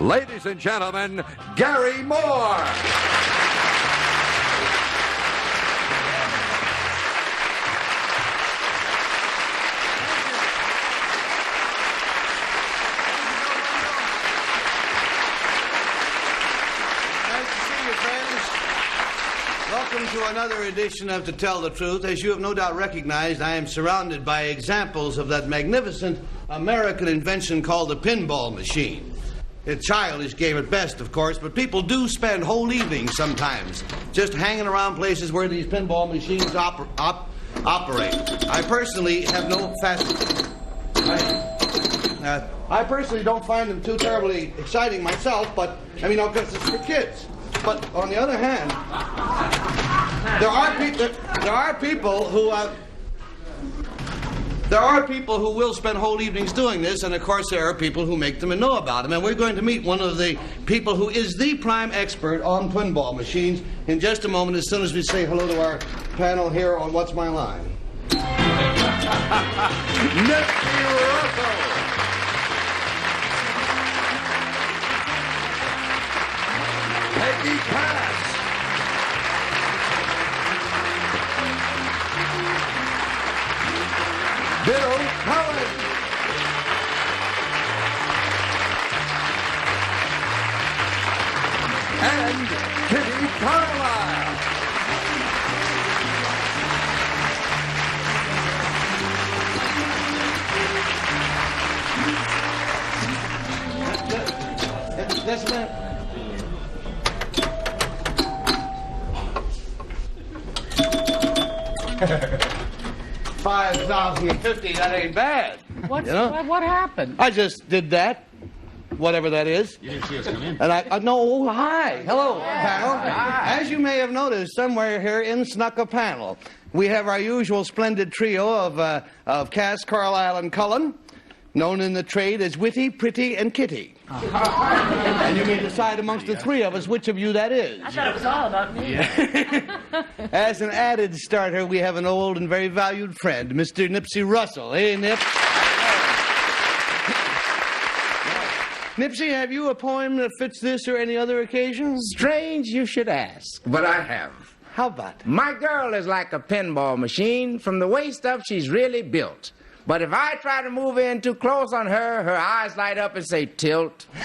ladies and gentlemen, Gary Moore. Welcome to another edition of To Tell the Truth. As you have no doubt recognized, I am surrounded by examples of that magnificent American invention called the pinball machine. It's a childish game at best, of course, but people do spend whole evenings sometimes just hanging around places where these pinball machines operate. I personally have no I personally don't find them too terribly exciting myself, but, because it's for kids. But on the other hand, there are people who will spend whole evenings doing this, and of course there are people who make them and know about them. And we're going to meet one of the people who is the prime expert on pinball machines in just a moment, as soon as we say hello to our panel here on What's My Line. Nipsey Russell. Peggy Cass. Bill Cullen. And Kitty Carlisle. Just a minute. $5,050, that ain't bad. What happened? I just did that, whatever that is. You didn't see us come in. And hi. Hello, panel. As you may have noticed, somewhere here in snuck a panel. We have our usual splendid trio of Cass, Carlisle, and Cullen, known in the trade as Witty, Pretty, and Kitty. And you may decide amongst the three of us which of you that is. I thought it was all about me. As an added starter, we have an old and very valued friend, Mr. Nipsey Russell. Hey, Nip. Nipsey, have you a poem that fits this or any other occasion? Strange you should ask, but I have. How about it? My girl is like a pinball machine. From the waist up, she's really built. But if I try to move in too close on her, her eyes light up and say, tilt. I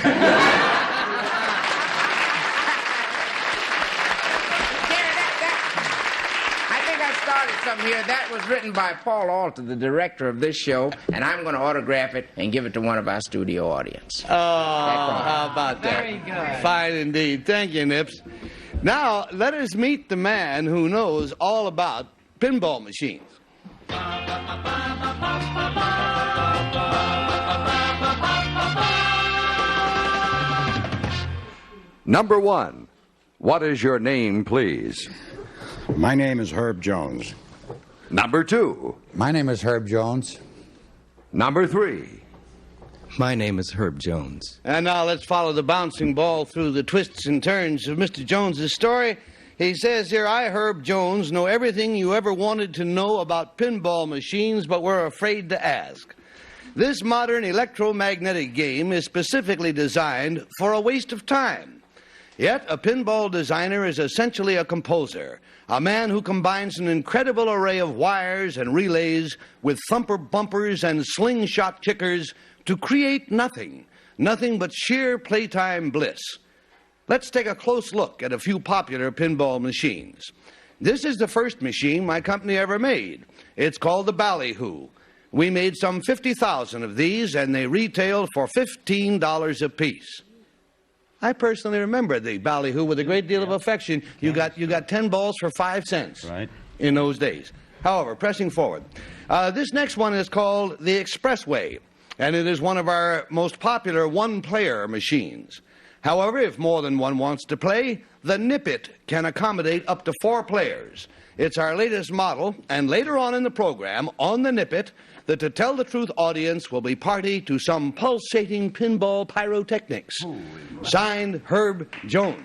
think I started something here. That was written by Paul Alter, the director of this show, and I'm going to autograph it and give it to one of our studio audience. Oh, how about that? Very good. Fine indeed. Thank you, Nips. Now, let us meet the man who knows all about pinball machines. Number one, what is your name, please? My name is Herb Jones. Number two. My name is Herb Jones. Number three. My name is Herb Jones. And now let's follow the bouncing ball through the twists and turns of Mr. Jones's story. He says here, I, Herb Jones, know everything you ever wanted to know about pinball machines but were afraid to ask. This modern electromagnetic game is specifically designed for a waste of time. Yet a pinball designer is essentially a composer, a man who combines an incredible array of wires and relays with thumper bumpers and slingshot kickers to create nothing but sheer playtime bliss. Let's take a close look at a few popular pinball machines. This is the first machine my company ever made. It's called the Ballyhoo. We made some 50,000 of these, and they retailed for $15 apiece. I personally remember the Ballyhoo with a great deal of affection. You got 10 balls for 5 cents in those days. However, pressing forward, this next one is called the Expressway, and it is one of our most popular one-player machines. However, if more than one wants to play, the Nip-It can accommodate up to 4 players. It's our latest model, and later on in the program, on the Nip-It, the To Tell the Truth audience will be party to some pulsating pinball pyrotechnics. Signed, Herb Jones.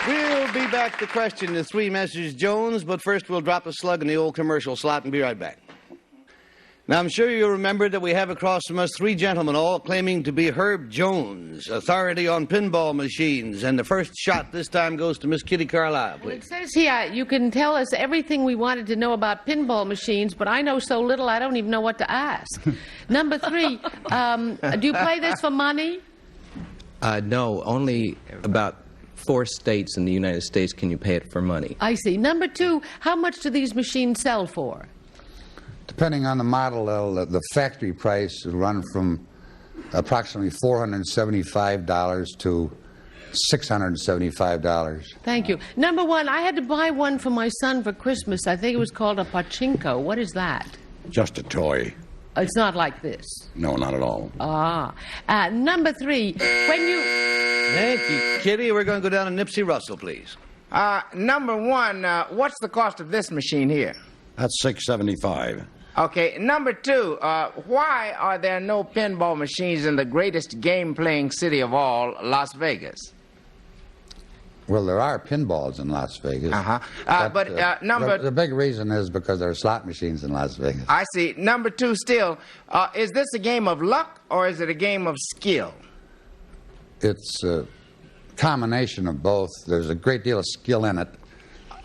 We'll We'll be back to question the three Messrs. Jones, but first we'll drop a slug in the old commercial slot and be right back. Now, I'm sure you remember that we have across from us three gentlemen, all claiming to be Herb Jones, authority on pinball machines. And the first shot this time goes to Miss Kitty Carlisle, It please. says here you can tell us everything we wanted to know about pinball machines, but I know so little I don't even know what to ask. Number 3, do you play this for money? No, only about 4 states in the United States can you pay it for money. I see. Number 2, how much do these machines sell for? Depending on the model, the factory price will run from approximately $475 to $675. Thank you. Number 1, I had to buy one for my son for Christmas. I think it was called a pachinko. What is that? Just a toy. It's not like this. No, not at all. Number 3, when you... Thank you, Kitty. We're going to go down to Nipsey Russell, please. Number 1, what's the cost of this machine here? That's $675. Okay, number 2, why are there no pinball machines in the greatest game-playing city of all, Las Vegas? Well, there are pinballs in Las Vegas. Number... The big reason is because there are slot machines in Las Vegas. I see. Number 2 still, is this a game of luck or is it a game of skill? It's a combination of both. There's a great deal of skill in it.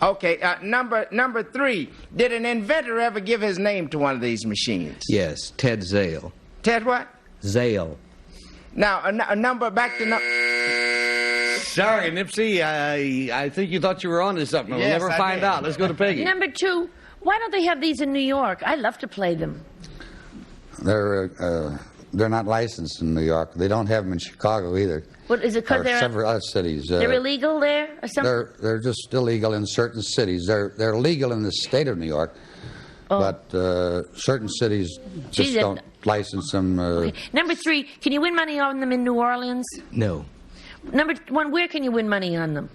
Okay, number 3, did an inventor ever give his name to one of these machines? Yes, Ted Zale. Ted what? Zale. Now, a number back to... Sorry, Nipsey. I think you thought you were on to something. We'll Yes, never I find did. out. Let's go to Peggy. Number 2, why don't they have these in New York? I love to play them. They're not licensed in New York. They don't have them in Chicago either. What is it? Or Because several other cities. they're illegal there or something? They're just illegal in certain cities. They're legal in the state of New York, but certain cities just Gee, don't license them. Okay. Number 3, can you win money on them in New Orleans? No. Number 1, where can you win money on them?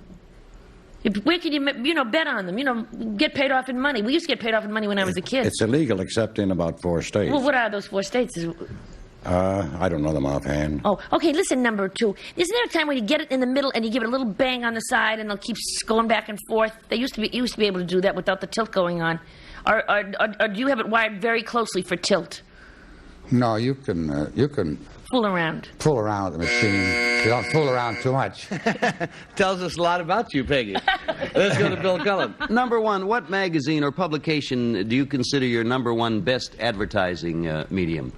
Where can you, bet on them? Get paid off in money. We used to get paid off in money when I was a kid. It's illegal except in about 4 states. Well, what are those 4 states? I don't know them offhand. Oh, okay, listen, number 2. Isn't there a time when you get it in the middle and you give it a little bang on the side and it'll keep going back and forth? You used to be able to do that without the tilt going on. Or do you have it wired very closely for tilt? No, you can Fool around. fool around with the machine. You don't fool around too much. Tells us a lot about you, Peggy. Let's go to Bill Cullen. Number 1, what magazine or publication do you consider your number 1 best advertising medium?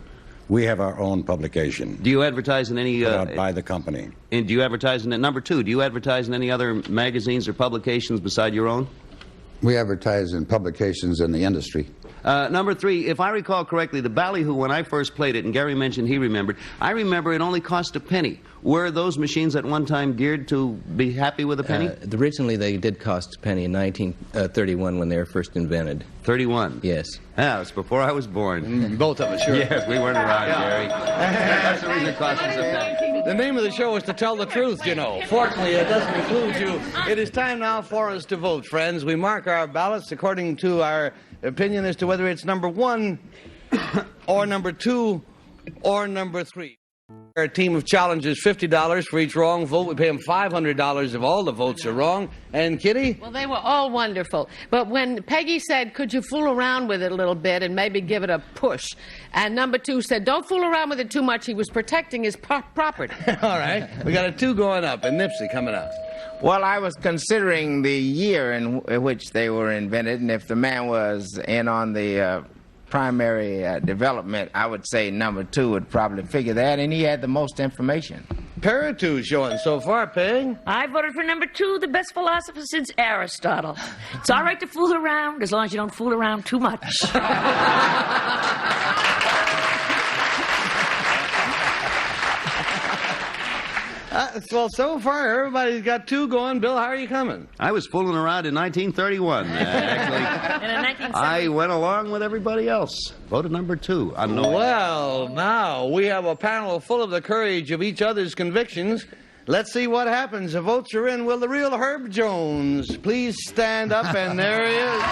We have our own publication. Do you advertise in any... Put out by the company. And do you advertise in... Number 2, do you advertise in any other magazines or publications beside your own? We advertise in publications in the industry. Number 3, if I recall correctly, the Ballyhoo, when I first played it, and Gary mentioned he remembered, I remember it only cost a penny. Were those machines at one time geared to be happy with a penny? Originally, they did cost a penny in 1931 when they were first invented. 31? Yes. Yeah, it was before I was born. Both of us, sure. Yes, we weren't around, Gary. That's the reason it cost us a penny. The name of the show is to tell the truth, Fortunately, it doesn't include you. It is time now for us to vote, friends. We mark our ballots according to our opinion as to whether it's number 1 or number 2 or number 3. Our team of challengers, $50 for each wrong vote. We pay them $500 if all the votes are wrong. And Kitty? Well, they were all wonderful. But when Peggy said, could you fool around with it a little bit and maybe give it a push? And number 2 said, don't fool around with it too much. He was protecting his property. All right. We got a 2 going up and Nipsey coming up. Well, I was considering the year in which they were invented, and if the man was in on the primary development, I would say number 2 would probably figure that, and he had the most information. Pair of 2 showing so far, Peg. I voted for number 2, the best philosopher since Aristotle. It's all right to fool around as long as you don't fool around too much. Well, so far, everybody's got 2 going. Bill, how are you coming? I was fooling around in 1931. Actually, And in 1970, I went along with everybody else. Voted number 2. Unknowing. Well, now, we have a panel full of the courage of each other's convictions. Let's see what happens. The votes are in. Will the real Herb Jones please stand up? And there he is.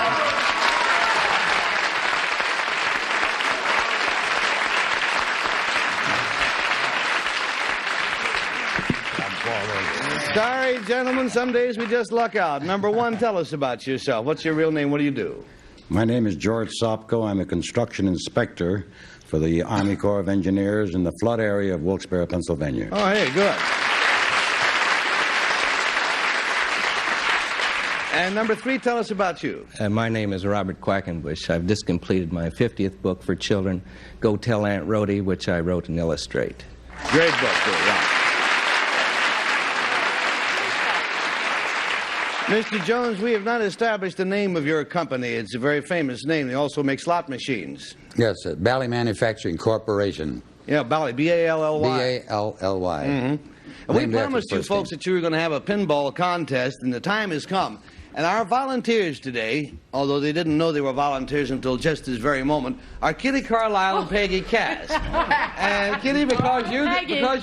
Sorry, gentlemen, some days we just luck out. Number one, tell us about yourself. What's your real name? What do you do? My name is George Sopko. I'm a construction inspector for the Army Corps of Engineers in the flood area of Wilkes-Barre, Pennsylvania. Oh, hey, good. And number three, tell us about you. My name is Robert Quackenbush. I've just completed my 50th book for children, Go Tell Aunt Rhody, which I wrote and illustrate. Great book, Ron. Mr. Jones, we have not established the name of your company. It's a very famous name. They also make slot machines. Yes, Bally Manufacturing Corporation. Yeah, Bally, B-A-L-L-Y. B-A-L-L-Y. And we promised you folks that you were going to have a pinball contest, and the time has come. And our volunteers today, although they didn't know they were volunteers until just this very moment, are Kitty Carlisle and Peggy Cass. And Kitty, because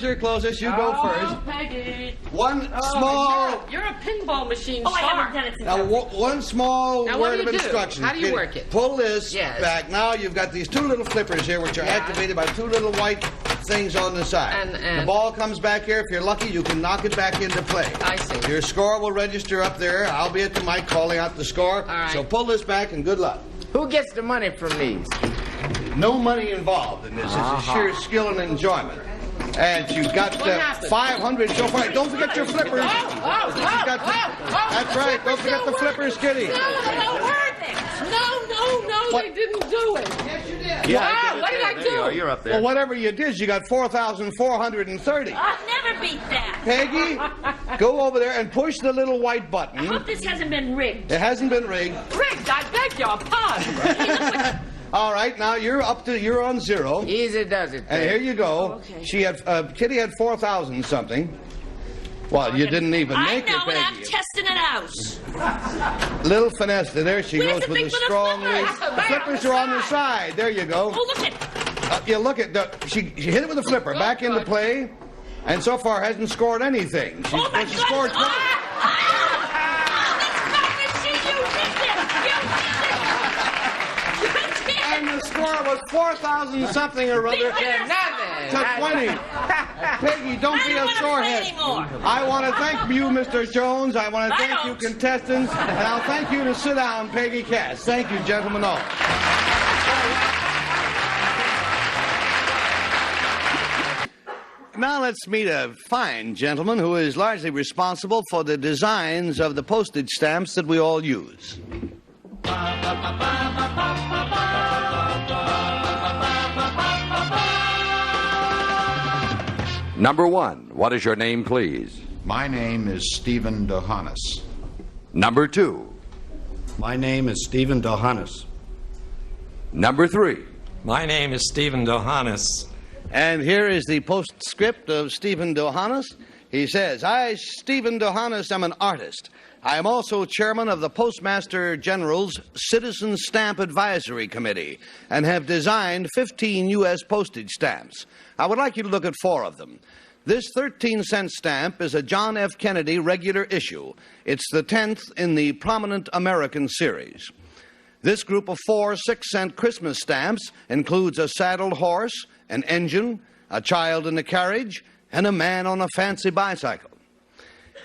you're closest, you go first. Peggy. One small... You're a pinball machine Oh, I star. haven't done it since. Now, one small Now, what word do of you do? instruction. How do you Kitty. work it? Pull this Yes. back. Now you've got these two little flippers here, which are activated by two little white things on the side. And- the ball comes back here. If you're lucky, you can knock it back into play. I see. Your score will register up there. I'll be at the mic calling out the score. All right. So pull this back and good luck. Who gets the money from these? No money involved in this. It's a sheer skill and enjoyment. And you've got happened? 500 so far. Don't forget your flippers. That's right. Don't forget the flippers, Kitty. No, they didn't do it. Yes, you did. Yeah, Wow, what did I There you are. do? You're up there. Well, whatever you did, you got 4,430. I'll never beat that. Peggy, go over there and push the little white button. I hope this hasn't been rigged. It hasn't been rigged. Rigged, I beg your pardon. All right, now you're on zero. Easy does it. And here you go. Okay. Kitty had 4,000 something. Well, you didn't even I make know, it, and I'm Peggy. testing it out. Little finesse. There she Where's goes the with big a little strong flipper? lead. The flippers are on the side. There you go. Oh, look at Yeah, look at she hit it with a flipper. Back into play. And so far hasn't scored anything. She, Oh, my she God. scored 20. And the score was 4,000 something or other to 20. Peggy, don't be a sorehead. I want to thank you, Mr. Jones. I want to thank you, contestants. And I'll thank you to sit down, Peggy Cass. Thank you, gentlemen all. Now let's meet a fine gentleman who is largely responsible for the designs of the postage stamps that we all use. Number one, what is your name, please? My name is Stephen Dohanis. Number two. My name is Stephen Dohanis. Number three. My name is Stephen Dohanis. And here is the postscript of Stephen Dohanis. He says, I, Stephen Dohanis, am an artist. I am also chairman of the Postmaster General's Citizen Stamp Advisory Committee and have designed 15 U.S. postage stamps. I would like you to look at 4 of them. This 13-cent stamp is a John F. Kennedy regular issue. It's the 10th in the Prominent American series. This group of 4 6-cent Christmas stamps includes a saddled horse, an engine, a child in a carriage, and a man on a fancy bicycle.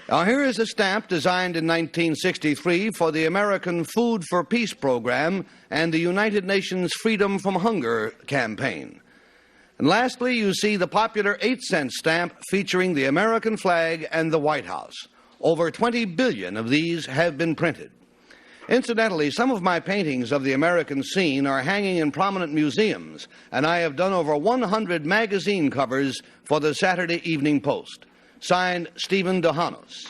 Now, here is a stamp designed in 1963 for the American Food for Peace program and the United Nations Freedom from Hunger campaign. And lastly, you see the popular 8-cent stamp featuring the American flag and the White House. Over 20 billion of these have been printed. Incidentally, some of my paintings of the American scene are hanging in prominent museums, and I have done over 100 magazine covers for the Saturday Evening Post. Signed, Stephen Dohanis.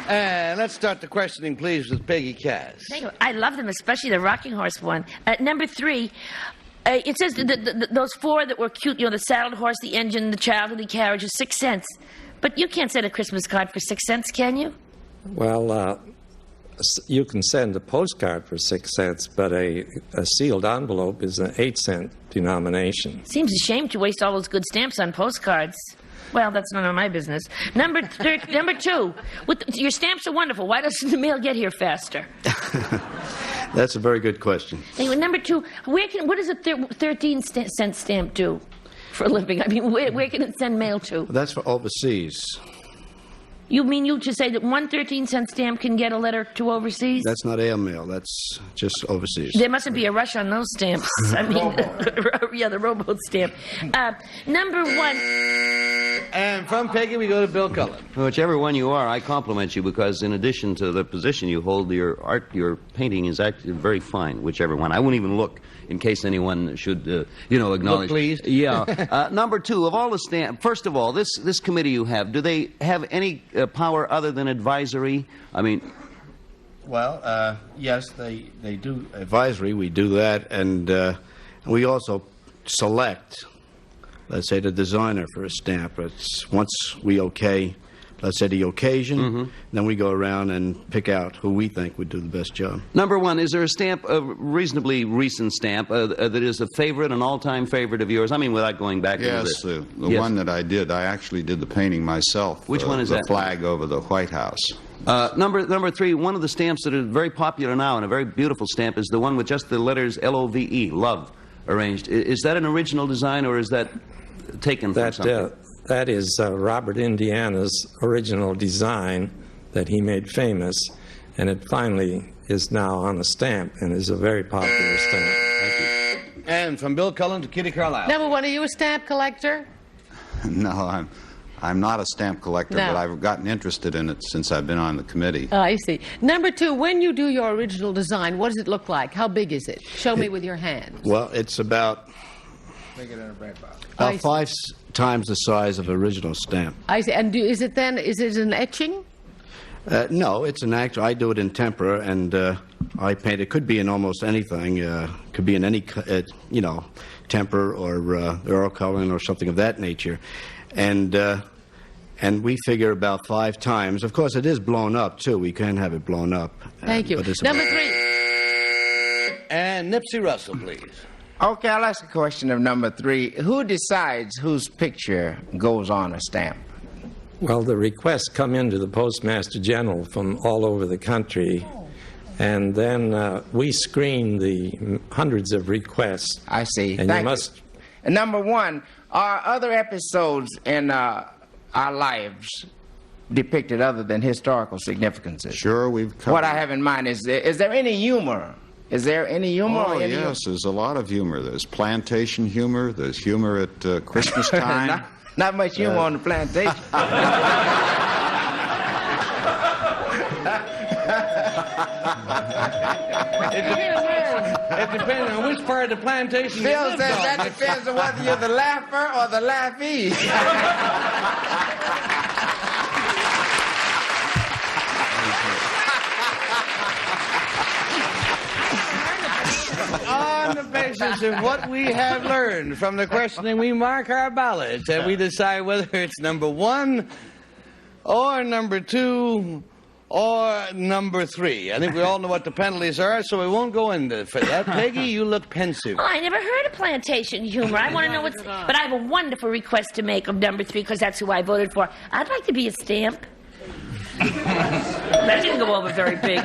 And let's start the questioning, please, with Peggy Cass. I love them, especially the rocking horse one. Number 3, it says those 4 that were cute, the saddled horse, the engine, the child, and the carriage is 6 cents. But you can't send a Christmas card for 6 cents, can you? Well, you can send a postcard for 6 cents, but a sealed envelope is an 8-cent denomination. Seems a shame to waste all those good stamps on postcards. Well, that's none of my business. Number 2, your stamps are wonderful. Why doesn't the mail get here faster? That's a very good question. Anyway, number two, what does a 13-cent stamp do for a living? I mean, where can it send mail to? That's for overseas. You mean you just say that one 13-cent stamp can get a letter to overseas? That's not airmail. That's just overseas. There mustn't be a rush on those stamps. I mean, yeah, the rowboat stamp. Number one. And from Peggy, we go to Bill Cullen. Whichever one you are, I compliment you because in addition to the position you hold, your art, your painting is actually very fine, whichever one. I won't even look in case anyone should, acknowledge. Look, please. Yeah. Number two, of all the first of all, this committee you have, do they have any power other than advisory? I mean... Well, yes, they do advisory. We do that, and we also select, let's say, the designer for a stamp. It's once we okay, let's say, the occasion, then we go around and pick out who we think would do the best job. Number one, is there a stamp, a reasonably recent stamp, that is a favorite, an all-time favorite of yours? I mean, without going back into Yes, the one that I did, I actually did the painting myself. Which one is the that? The flag over the White House. Number three, one of the stamps that are very popular now and a very beautiful stamp is the one with just the letters L-O-V-E, love, arranged. Is that an original design or is that taken from something? That is Robert Indiana's original design that he made famous, and it finally is now on a stamp and is a very popular stamp. Thank you. And from Bill Cullen to Kitty Carlisle. Number one, are you a stamp collector? No, I'm not a stamp collector, No. but I've gotten interested in it since I've been on the committee. Oh, I see. Number two, when you do your original design, what does it look like? How big is it? Show me with your hand. Well, it's about I see. 5 times the size of original stamp. I see. And is it an etching? No, it's an actual. I do it in tempera, and I paint. It could be in almost anything. Could be in any, temper or oil coloring or something of that nature, and we figure about 5 times. Of course, it is blown up too. We can have it blown up. Thank you. But it's Number about- three. And Nipsey Russell, please. Okay, I'll ask a question of number three. Who decides whose picture goes on a stamp? Well, the requests come into the Postmaster General from all over the country, and then we screen the hundreds of requests. I see. And Thank you must. And number one, are other episodes in our lives depicted other than historical significances? Sure, we've covered. What I have in mind is there any humor? Is there any humor? Oh, or any yes, there's a lot of humor. There's plantation humor. There's humor at Christmas time. Not much humor on the plantation. It depends on which part of the plantation you Phil live says on. that depends on whether you're the laugher or the laughee. On the basis of what we have learned from the questioning, we mark our ballots and we decide whether it's number one or number two or number three. I think we all know what the penalties are, so we won't go into for that. Peggy, you look pensive. Oh, I never heard of plantation humor. I want to know what's... But I have a wonderful request to make of number three, because that's who I voted for. I'd like to be a stamp. That didn't go over very big.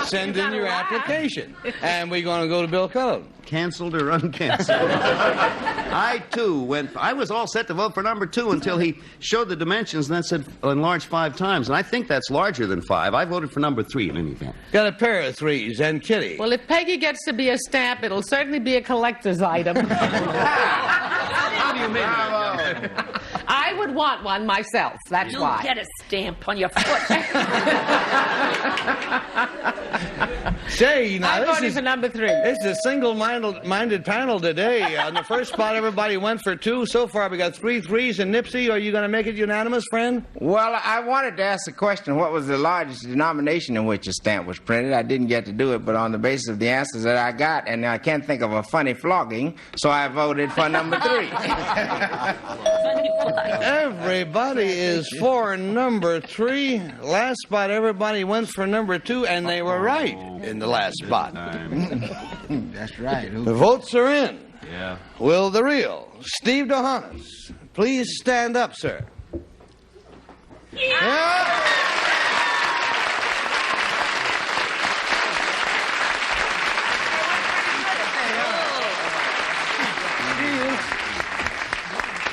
Send in your application. And we're going to go to Bill Cullen. Canceled or uncanceled? I, too, I was all set to vote for number two until he showed the dimensions and then said enlarge 5 times. And I think that's larger than 5. I voted for number 3 in any event. Got a pair of 3s. And Kitty. Well, if Peggy gets to be a stamp, it'll certainly be a collector's item. How do you mean? I would want one myself. That's You why. get a stamp on your foot. Say, now I'm this voting is for number 3. This is a single-minded panel today. On the first spot, everybody went for 2. So far, we got 3 3s. And Nipsey, are you going to make it unanimous, friend? Well, I wanted to ask the question, what was the largest denomination in which a stamp was printed? I didn't get to do it, but on the basis of the answers that I got, and I can't think of a funny flogging, so I voted for number 3. Everybody is for number 3. Last spot, everybody went for number 2, and they were right in the last spot. That's right. The votes are in. Yeah. Will the real Steve DeHanas please stand up, sir?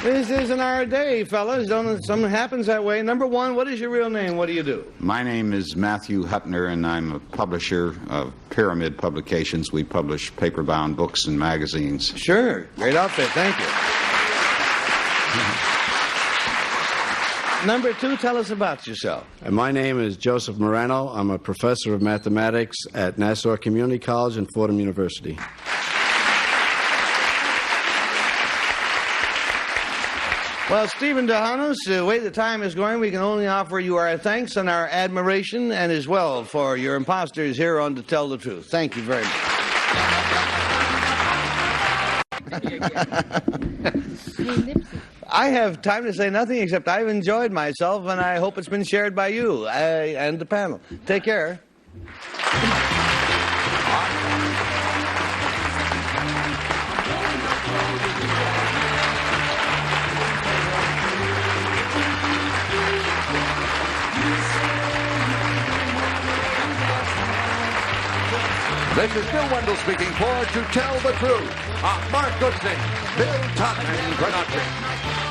This isn't our day, fellas. Something happens that way. Number one, what is your real name? What do you do? My name is Matthew Hutner, and I'm a publisher of Pyramid Publications. We publish paper-bound books and magazines. Sure. Great outfit. Thank you. Number two, tell us about yourself. My name is Joseph Moreno. I'm a professor of mathematics at Nassau Community College and Fordham University. Well, Stephen DeHanos, the way the time is going, we can only offer you our thanks and our admiration, and as well for your imposters here on To Tell the Truth. Thank you very much. I have time to say nothing except I've enjoyed myself, and I hope it's been shared by you and the panel. Take care. This is Bill Wendell speaking for To Tell the Truth. Mark Goodson, Bill Todman production.